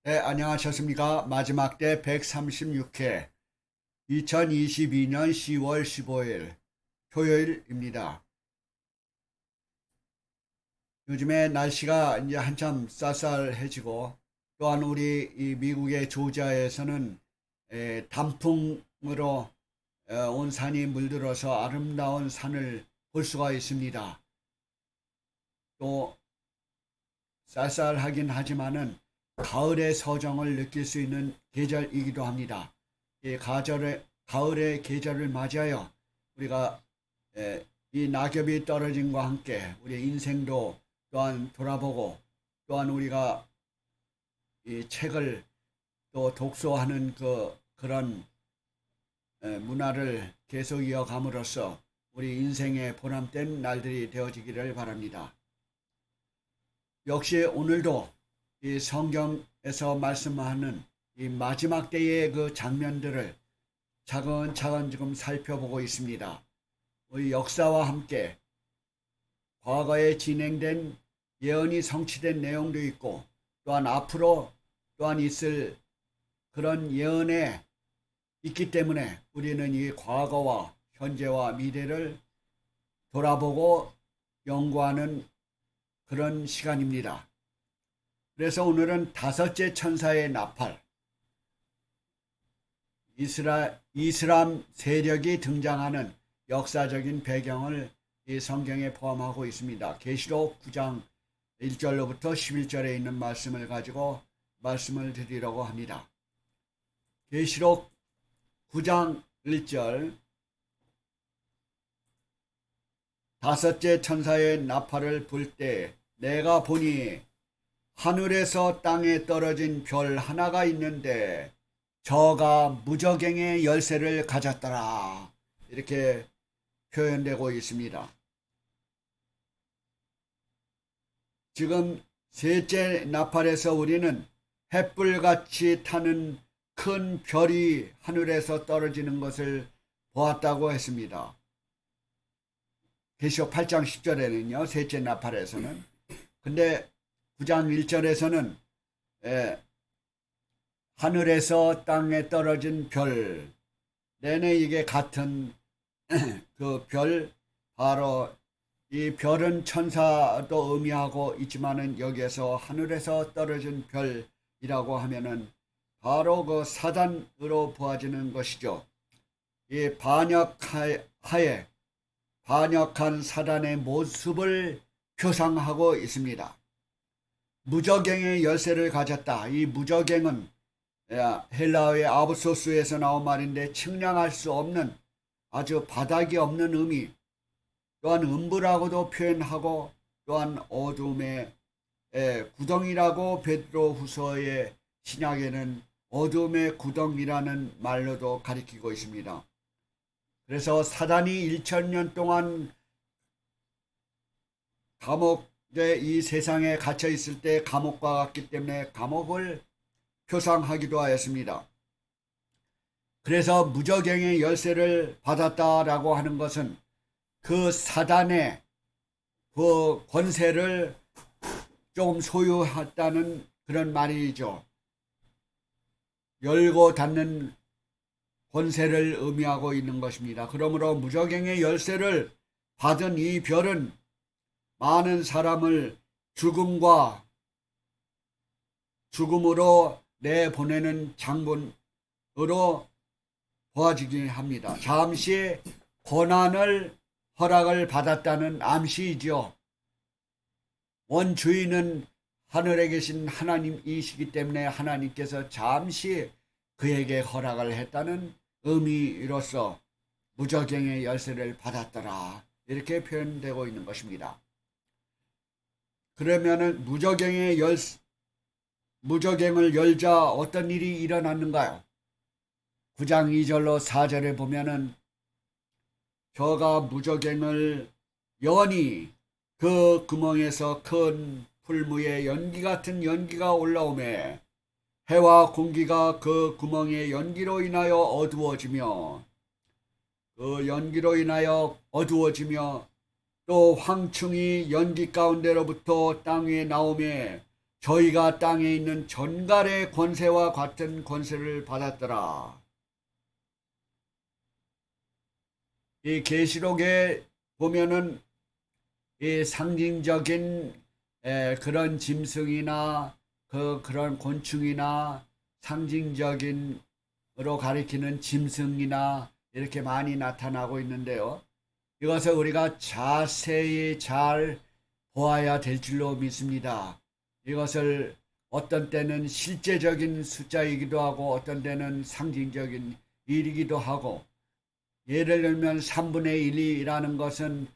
네, 안녕하셨습니까? 마지막 때 136회 2022년 10월 15일 토요일입니다. 요즘에 날씨가 이제 한참 쌀쌀해지고 또한 우리 이 미국의 조지아에서는 단풍으로 온 산이 물들어서 아름다운 산을 볼 수가 있습니다. 또 쌀쌀하긴 하지만은 가을의 서정을 느낄 수 있는 계절이기도 합니다. 이 가을의 계절을 맞이하여 우리가 이 낙엽이 떨어짐과 함께 우리의 인생도 또한 돌아보고 또한 우리가 이 책을 또 독서하는 그런 문화를 계속 이어감으로써 우리 인생의 보람된 날들이 되어지기를 바랍니다. 역시 오늘도 이 성경에서 말씀하는 이 마지막 때의 그 장면들을 차근차근 지금 살펴보고 있습니다. 우리 역사와 함께 과거에 진행된 예언이 성취된 내용도 있고 또한 앞으로 또한 있을 그런 예언에 있기 때문에 우리는 이 과거와 현재와 미래를 돌아보고 연구하는 그런 시간입니다. 그래서 오늘은 다섯째 천사의 나팔, 이슬람 세력이 등장하는 역사적인 배경을 이 성경에 포함하고 있습니다. 계시록 9장 1절로부터 11절에 있는 말씀을 가지고 말씀을 드리려고 합니다. 계시록 9장 1절, 다섯째 천사의 나팔을 불 때 내가 보니 하늘에서 땅에 떨어진 별 하나가 있는데 저가 무저갱의 열쇠를 가졌더라. 이렇게 표현되고 있습니다. 지금 셋째 나팔에서 우리는 햇불같이 타는 큰 별이 하늘에서 떨어지는 것을 보았다고 했습니다. 계시록 8장 10절에는요. 셋째 나팔에서는. 근데 9장 1절에서는 하늘에서 땅에 떨어진 별, 내내 이게 같은 그 별, 바로 이 별은 천사도 의미하고 있지만은 여기에서 하늘에서 떨어진 별이라고 하면은 바로 그 사단으로 보아지는 것이죠. 이 반역한 사단의 모습을 표상하고 있습니다. 무저갱의 열쇠를 가졌다. 이 무저갱은 헬라어의 아브소스에서 나온 말인데 측량할 수 없는 아주 바닥이 없는 의미, 또한 음부라고도 표현하고 또한 어둠의 구덩이라고 베드로후서의 신약에는 어둠의 구덩이라는 말로도 가리키고 있습니다. 그래서 사단이 1000년 동안 감옥에 이 세상에 갇혀 있을 때 감옥과 같기 때문에 감옥을 표상하기도 하였습니다. 그래서 무저갱의 열쇠를 받았다라고 하는 것은 그 사단의 그 권세를 조금 소유했다는 그런 말이죠. 열고 닫는 권세를 의미하고 있는 것입니다. 그러므로 무저갱의 열쇠를 받은 이 별은 많은 사람을 죽음으로 내보내는 장본으로 보아지긴 합니다. 잠시 고난을 허락을 받았다는 암시이죠. 원주인은 하늘에 계신 하나님이시기 때문에 하나님께서 잠시 그에게 허락을 했다는 의미로서 무저갱의 열쇠를 받았더라. 이렇게 표현되고 있는 것입니다. 그러면은 무저갱을 열자 어떤 일이 일어났는가요? 9장 2절로 4절에 보면은 저가 무저갱을 여니 그 구멍에서 큰 풀무에 연기 같은 연기가 올라오매 해와 공기가 그 구멍의 연기로 인하여 어두워지며 또 황충이 연기 가운데로부터 땅 위에 나오매 저희가 땅에 있는 전갈의 권세와 같은 권세를 받았더라. 이 계시록에 보면은 이 상징적인 그런 짐승이나 그런 곤충이나 상징적인으로 가리키는 짐승이나 이렇게 많이 나타나고 있는데요. 이것을 우리가 자세히 잘 보아야 될 줄로 믿습니다. 이것을 어떤 때는 실제적인 숫자이기도 하고 어떤 때는 상징적인 일이기도 하고, 예를 들면 3분의 1이라는 것은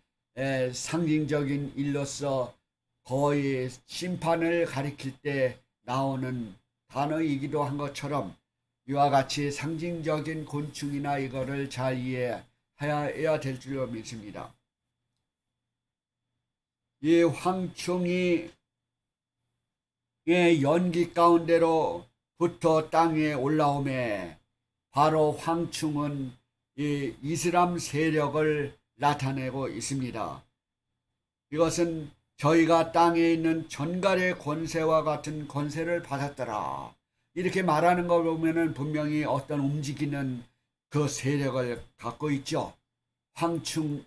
상징적인 일로서 거의 심판을 가리킬 때 나오는 단어이기도 한 것처럼 이와 같이 상징적인 곤충이나 이거를 잘 이해해야 될 줄로 믿습니다. 이 황충이 연기 가운데로부터 땅에 올라오매 바로 황충은 이 이슬람 세력을 나타내고 있습니다. 이것은 저희가 땅에 있는 전갈의 권세와 같은 권세를 받았더라. 이렇게 말하는 거 보면은 분명히 어떤 움직이는 그 세력을 갖고 있죠. 황충을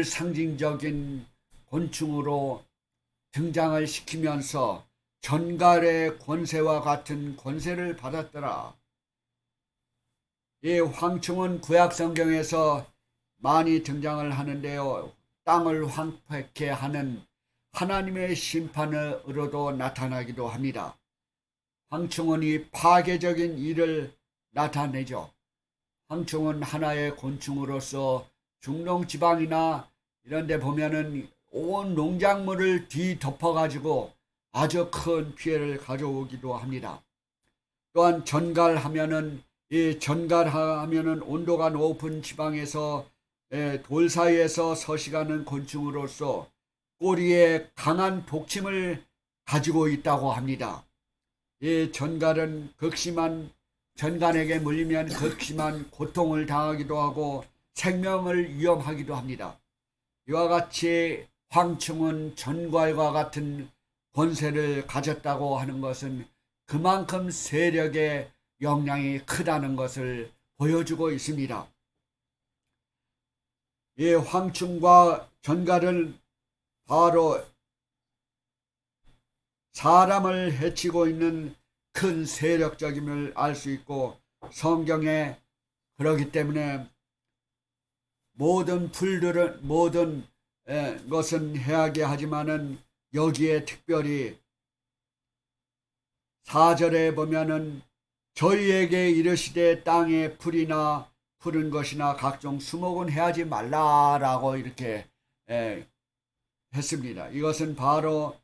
상징적인 곤충으로 등장을 시키면서 전갈의 권세와 같은 권세를 받았더라. 이 황충은 구약 성경에서 많이 등장을 하는데요. 땅을 황폐케 하는 하나님의 심판으로도 나타나기도 합니다. 황충은 이 파괴적인 일을 나타내죠. 황충은 하나의 곤충으로서 중동 지방이나 이런 데 보면은 온 농작물을 뒤덮어 가지고 아주 큰 피해를 가져오기도 합니다. 또한 전갈하면은 이 전갈하면은 온도가 높은 지방에서 돌 사이에서 서식하는 곤충으로서 꼬리에 강한 독침을 가지고 있다고 합니다. 이 전갈은 전갈에게 물리면 극심한 고통을 당하기도 하고 생명을 위험하기도 합니다. 이와 같이 황충은 전갈과 같은 권세를 가졌다고 하는 것은 그만큼 세력의 영향이 크다는 것을 보여주고 있습니다. 이 황충과 전갈은 바로 사람을 해치고 있는 큰 세력적임을 알 수 있고, 성경에 그러기 때문에 모든 것은 해하게 하지만은 여기에 특별히 4절에 보면은 저희에게 이르시되 땅에 풀이나 푸른 것이나 각종 수목은 해하지 말라라고 이렇게 했습니다. 이것은 바로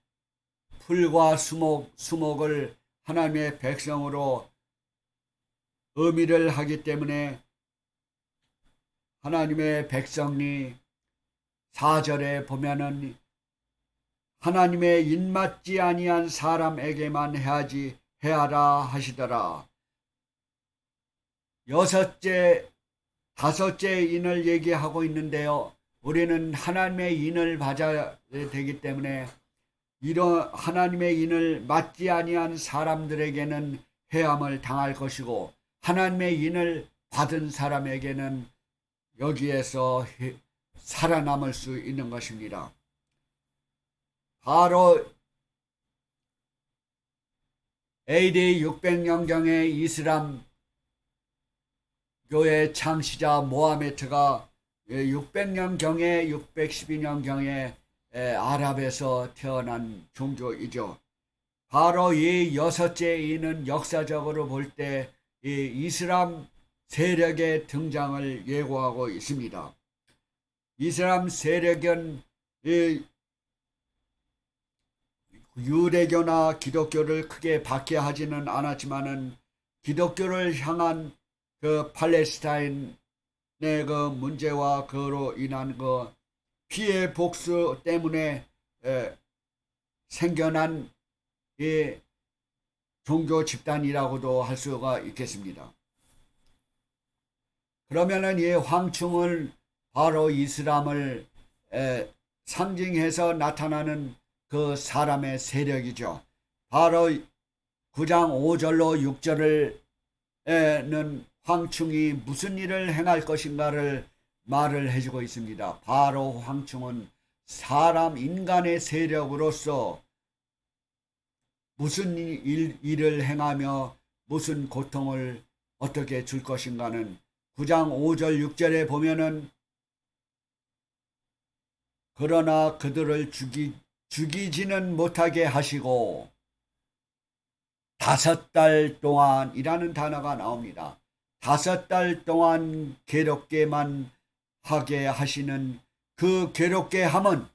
풀과 수목을 하나님의 백성으로 의미를 하기 때문에 하나님의 백성이 4절에 보면은 하나님의 입맞지 아니한 사람에게만 해하라 하시더라. 다섯째 인을 얘기하고 있는데요. 우리는 하나님의 인을 받아야 되기 때문에 이런 하나님의 인을 맞지 아니한 사람들에게는 해함을 당할 것이고, 하나님의 인을 받은 사람에게는 여기에서 살아남을 수 있는 것입니다. 바로 AD 600년경에 이슬람 교회 창시자 모하메트가 600년경에 612년경에 아랍에서 태어난 종교이죠. 바로 이 여섯째 인은 역사적으로 볼 때 이 이슬람 세력의 등장을 예고하고 있습니다. 이슬람 세력은 유대교나 기독교를 크게 박해하지는 않았지만은 기독교를 향한 그 팔레스타인의 그 문제와 그로 인한 그 피해 복수 때문에 생겨난 이 종교 집단이라고도 할 수가 있겠습니다. 그러면은 이 황충은 바로 이슬람을 상징해서 나타나는 그 사람의 세력이죠. 바로 9장 5절로 6절에는 황충이 무슨 일을 행할 것인가를 말을 해주고 있습니다. 바로 황충은 사람 인간의 세력으로서 무슨 일을 행하며 무슨 고통을 어떻게 줄 것인가는 9장 5절 6절에 보면은 그러나 그들을 죽이지는 못하게 하시고 5달 동안이라는 단어가 나옵니다. 5달 동안 괴롭게만 하게 하시는 그 괴롭게 함은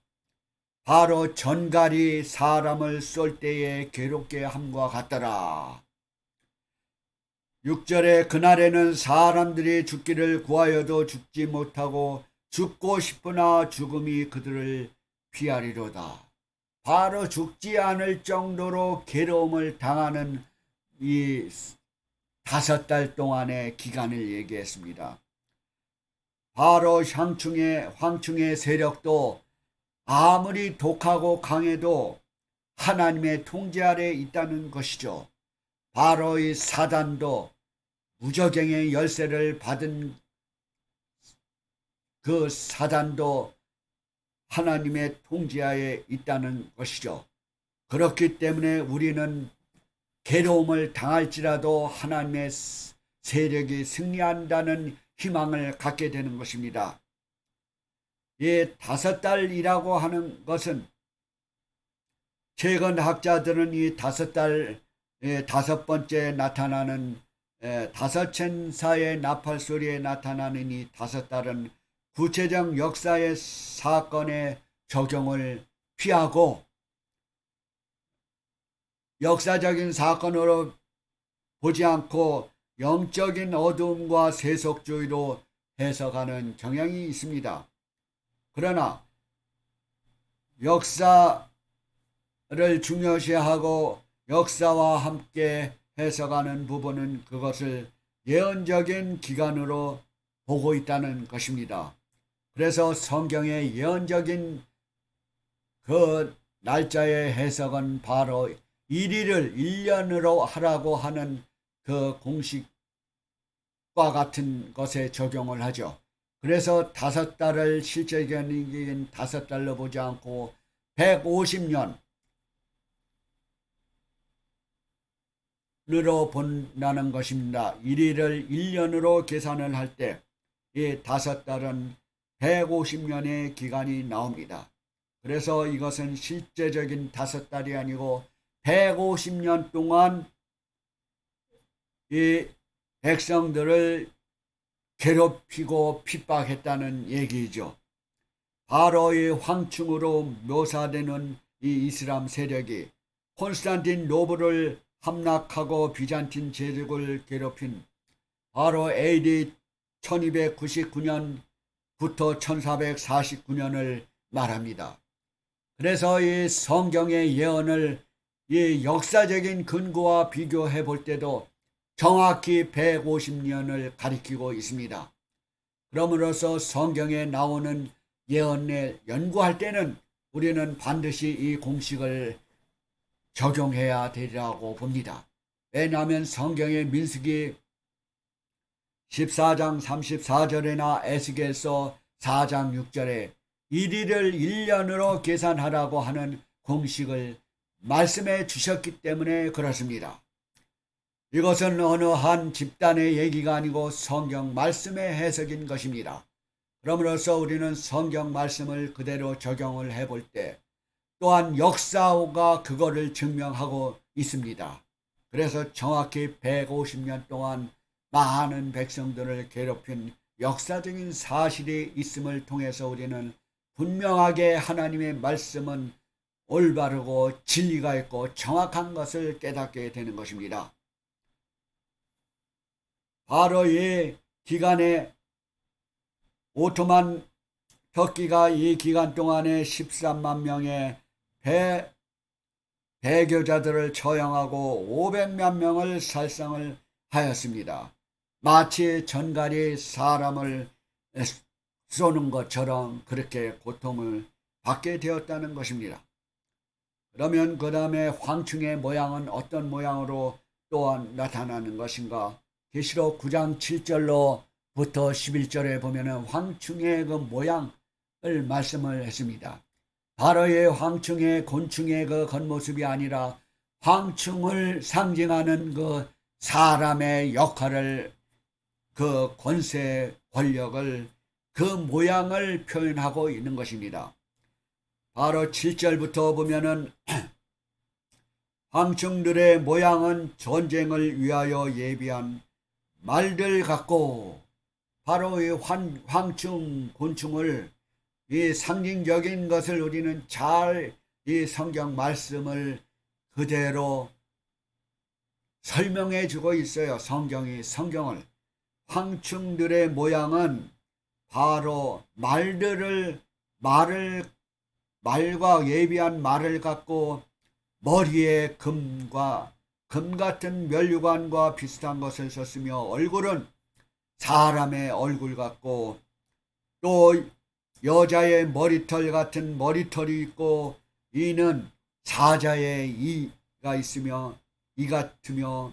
바로 전갈이 사람을 쏠 때에 괴롭게 함과 같더라. 6절에 그날에는 사람들이 죽기를 구하여도 죽지 못하고 죽고 싶으나 죽음이 그들을 피하리로다. 바로 죽지 않을 정도로 괴로움을 당하는 이 5달 동안의 기간을 얘기했습니다. 바로 황충의 세력도 아무리 독하고 강해도 하나님의 통제 아래 있다는 것이죠. 바로 이 사단도 무저갱의 열쇠를 받은 그 사단도 하나님의 통제하에 있다는 것이죠. 그렇기 때문에 우리는 괴로움을 당할지라도 하나님의 세력이 승리한다는 희망을 갖게 되는 것입니다. 이 5달이라고 하는 것은 최근 학자들은 이 5달의 5번째 나타나는 5천사의 나팔 소리에 나타나는 이 5달은 구체적 역사의 사건의 적용을 피하고 역사적인 사건으로 보지 않고 영적인 어두움과 세속주의로 해석하는 경향이 있습니다. 그러나 역사를 중요시하고 역사와 함께 해석하는 부분은 그것을 예언적인 기간으로 보고 있다는 것입니다. 그래서 성경의 예언적인 그 날짜의 해석은 바로 1일을 1년으로 하라고 하는 그 공식과 같은 것에 적용을 하죠. 그래서 5달을 실제적인 5달로 보지 않고 150년으로 본다는 것입니다. 1일을 1년으로 계산을 할 때 이 5달은 150년의 기간이 나옵니다. 그래서 이것은 실제적인 5달이 아니고 150년 동안 이 백성들을 괴롭히고 핍박했다는 얘기죠. 바로 이 황충으로 묘사되는 이 이슬람 세력이 콘스탄틴 노블을 함락하고 비잔틴 제국을 괴롭힌 바로 AD 1299년부터 1449년을 말합니다. 그래서 이 성경의 예언을 이 역사적인 근거와 비교해 볼 때도 정확히 150년을 가리키고 있습니다. 그러므로서 성경에 나오는 예언을 연구할 때는 우리는 반드시 이 공식을 적용해야 되리라고 봅니다. 왜냐하면 성경의 민수기 14장 34절이나 에스겔서 4장 6절에 1일을 1년으로 계산하라고 하는 공식을 말씀해 주셨기 때문에 그렇습니다. 이것은 어느 한 집단의 얘기가 아니고 성경 말씀의 해석인 것입니다. 그러므로서 우리는 성경 말씀을 그대로 적용을 해볼 때 또한 역사가 그거를 증명하고 있습니다. 그래서 정확히 150년 동안 많은 백성들을 괴롭힌 역사적인 사실이 있음을 통해서 우리는 분명하게 하나님의 말씀은 올바르고 진리가 있고 정확한 것을 깨닫게 되는 것입니다. 바로 이 기간에 오토만 터키가 이 기간 동안에 13만 명의 배교자들을 처형하고 500만 명을 살상을 하였습니다. 마치 전갈이 사람을 쏘는 것처럼 그렇게 고통을 받게 되었다는 것입니다. 그러면 그 다음에 황충의 모양은 어떤 모양으로 또한 나타나는 것인가? 계시록 9장 7절로부터 11절에 보면은 황충의 그 모양을 말씀을 했습니다. 바로 이 황충의 곤충의 그 겉모습이 아니라 황충을 상징하는 그 사람의 역할을, 그 권세, 권력을, 그 모양을 표현하고 있는 것입니다. 바로 7절부터 보면은 황충들의 모양은 전쟁을 위하여 예비한 말들 같고, 바로 이 황충, 곤충을, 이 상징적인 것을 우리는 잘 이 성경 말씀을 그대로 설명해 주고 있어요. 성경을. 황충들의 모양은 바로 말과 예비한 말을 갖고 머리에 금 같은 면류관과 비슷한 것을 썼으며, 얼굴은 사람의 얼굴 같고, 또 여자의 머리털 같은 머리털이 있고, 이는 사자의 이가 있으며 이 같으며,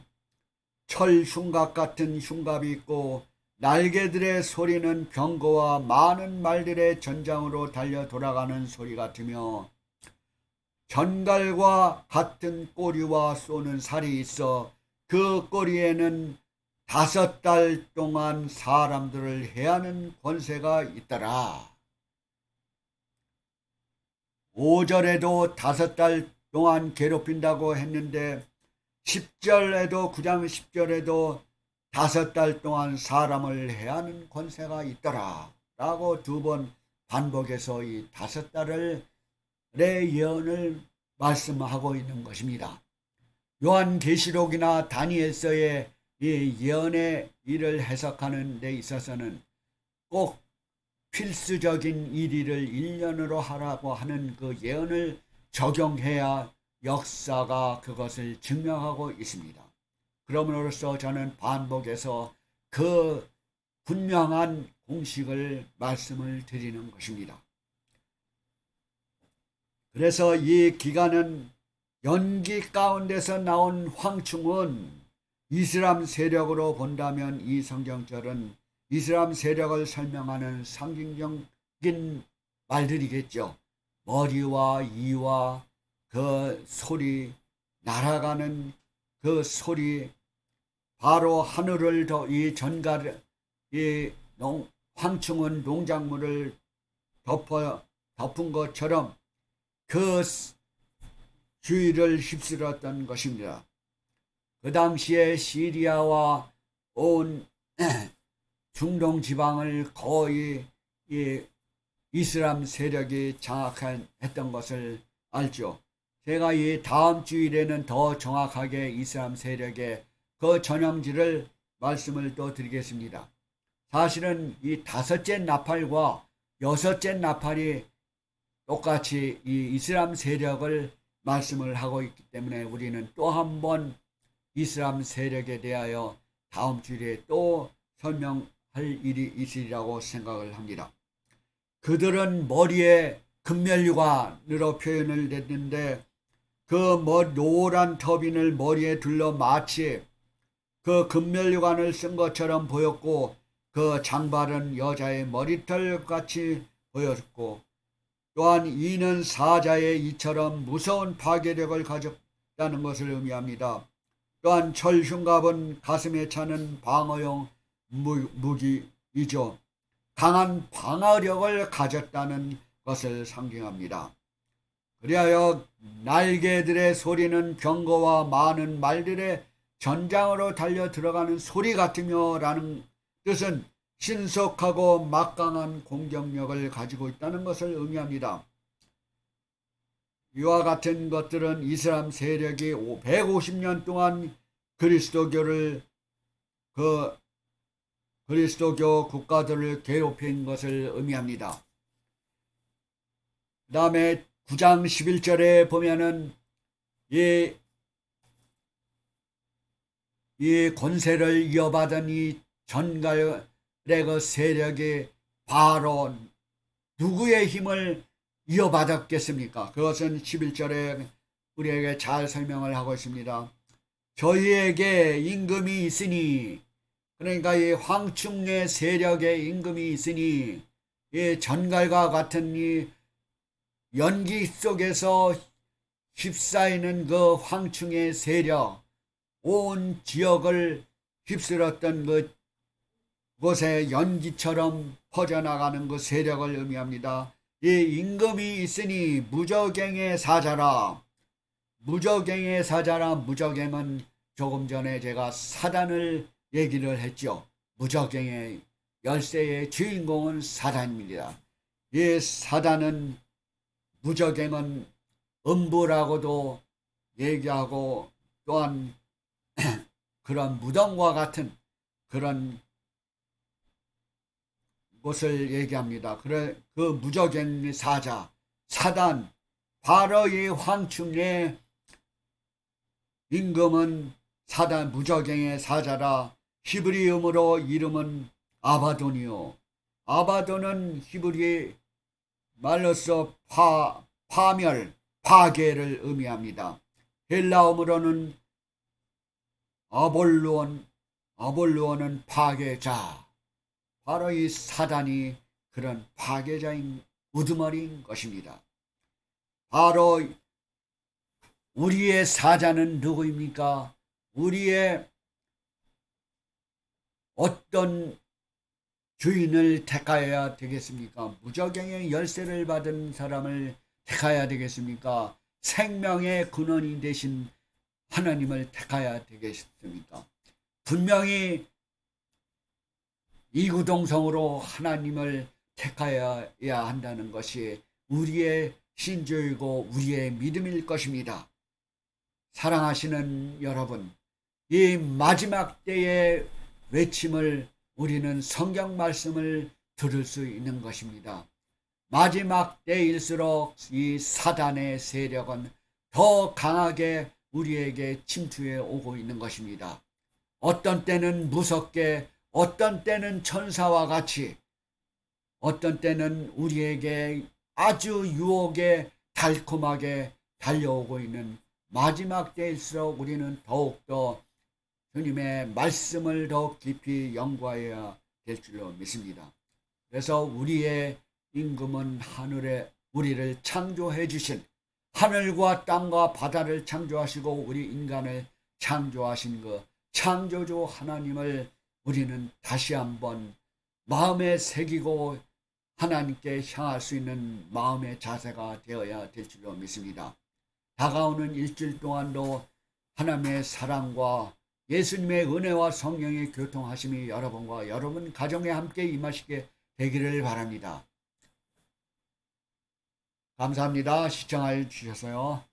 철 흉갑 같은 흉갑이 있고, 날개들의 소리는 병거와 많은 말들의 전장으로 달려 돌아가는 소리 같으며, 전갈과 같은 꼬리와 쏘는 살이 있어 그 꼬리에는 5달 동안 사람들을 해하는 권세가 있더라. 5절에도 5달 동안 괴롭힌다고 했는데, 10절에도 9장 10절에도 5달 동안 사람을 해하는 권세가 있더라 라고 2번 반복해서 이 5달의 예언을 말씀하고 있는 것입니다. 요한계시록이나 다니엘서의 이 예언의 일을 해석하는 데 있어서는 꼭 필수적인 일을 1년으로 하라고 하는 그 예언을 적용해야 역사가 그것을 증명하고 있습니다. 그러므로써 저는 반복해서 그 분명한 공식을 말씀을 드리는 것입니다. 그래서 이 기간은, 연기 가운데서 나온 황충은 이슬람 세력으로 본다면 이 성경절은 이슬람 세력을 설명하는 상징적인 말들이겠죠. 머리와 이와 그 소리, 날아가는 그 소리, 바로 하늘을 이 황충은 농작물을 덮은 것처럼 그 주위를 휩쓸었던 것입니다. 그 당시에 시리아와 온 중동 지방을 거의 이 이슬람 세력이 장악했던 것을 알죠. 제가 이 다음 주일에는 더 정확하게 이슬람 세력의 그 전형지를 말씀을 또 드리겠습니다. 사실은 이 5째 나팔과 6째 나팔이 똑같이 이 이슬람 세력을 말씀을 하고 있기 때문에 우리는 또 한 번 이슬람 세력에 대하여 다음 주일에 또 설명할 일이 있으리라고 생각을 합니다. 그들은 머리에 금면류관으로 표현을 했는데, 그 노란 터빈을 머리에 둘러 마치 그 금면류관을 쓴 것처럼 보였고, 그 장발은 여자의 머리털 같이 보였고, 또한 이는 사자의 이처럼 무서운 파괴력을 가졌다는 것을 의미합니다. 또한 철흉갑은 가슴에 차는 방어용 무기이죠. 강한 방어력을 가졌다는 것을 상징합니다. 그리하여 날개들의 소리는 병거와 많은 말들의 전장으로 달려 들어가는 소리 같으며 라는 뜻은 신속하고 막강한 공격력을 가지고 있다는 것을 의미합니다. 이와 같은 것들은 이슬람 세력이 150년 동안 그리스도교 국가들을 괴롭힌 것을 의미합니다. 그 다음에 9장 11절에 보면은 이 권세를 이어받은 이 전갈의 그 세력이 바로 누구의 힘을 이어받았겠습니까? 그것은 11절에 우리에게 잘 설명을 하고 있습니다. 저희에게 임금이 있으니, 그러니까 이 황충의 세력에 임금이 있으니, 이 전갈과 같은 이 연기 속에서 휩싸이는 그 황충의 세력, 온 지역을 휩쓸었던 그곳에 연기처럼 퍼져나가는 그 세력을 의미합니다. 이 임금이 있으니 무저갱의 사자라. 무저갱의 사자라. 무저갱은 조금 전에 제가 사단을 얘기를 했죠. 무저갱의 열쇠의 주인공은 사단입니다. 이 사단은, 무저갱은 음부라고도 얘기하고, 또한 그런 무덤과 같은 그런 곳을 얘기합니다. 그래, 그 무저갱의 사자, 사단, 바로 이 황충의 임금은 사단, 무저갱의 사자라. 히브리음으로 이름은 아바돈이요. 아바돈은 히브리 말로서 파멸, 파괴를 의미합니다. 헬라어로는 아볼루온은 파괴자. 바로 이 사단이 그런 파괴자인 우두머리인 것입니다. 바로 우리의 사자는 누구입니까? 우리의 어떤 주인을 택하여야 되겠습니까? 무저갱의 열쇠를 받은 사람을 택하여야 되겠습니까? 생명의 근원이 되신 하나님을 택하여야 되겠습니까? 분명히 이구동성으로 하나님을 택하여야 한다는 것이 우리의 신조이고 우리의 믿음일 것입니다. 사랑하시는 여러분, 이 마지막 때의 외침을 우리는 성경 말씀을 들을 수 있는 것입니다. 마지막 때일수록 이 사단의 세력은 더 강하게 우리에게 침투해 오고 있는 것입니다. 어떤 때는 무섭게, 어떤 때는 천사와 같이, 어떤 때는 우리에게 아주 유혹에 달콤하게 달려오고 있는 마지막 때일수록 우리는 더욱더 주님의 말씀을 더욱 깊이 연구하여야 될 줄로 믿습니다. 그래서 우리의 임금은 하늘에 우리를 창조해 주신, 하늘과 땅과 바다를 창조하시고 우리 인간을 창조하신 그 창조주 하나님을 우리는 다시 한번 마음에 새기고 하나님께 향할 수 있는 마음의 자세가 되어야 될 줄로 믿습니다. 다가오는 일주일 동안도 하나님의 사랑과 예수님의 은혜와 성령의 교통하심이 여러분과 여러분 가정에 함께 임하시게 되기를 바랍니다. 감사합니다. 시청해 주셔서요.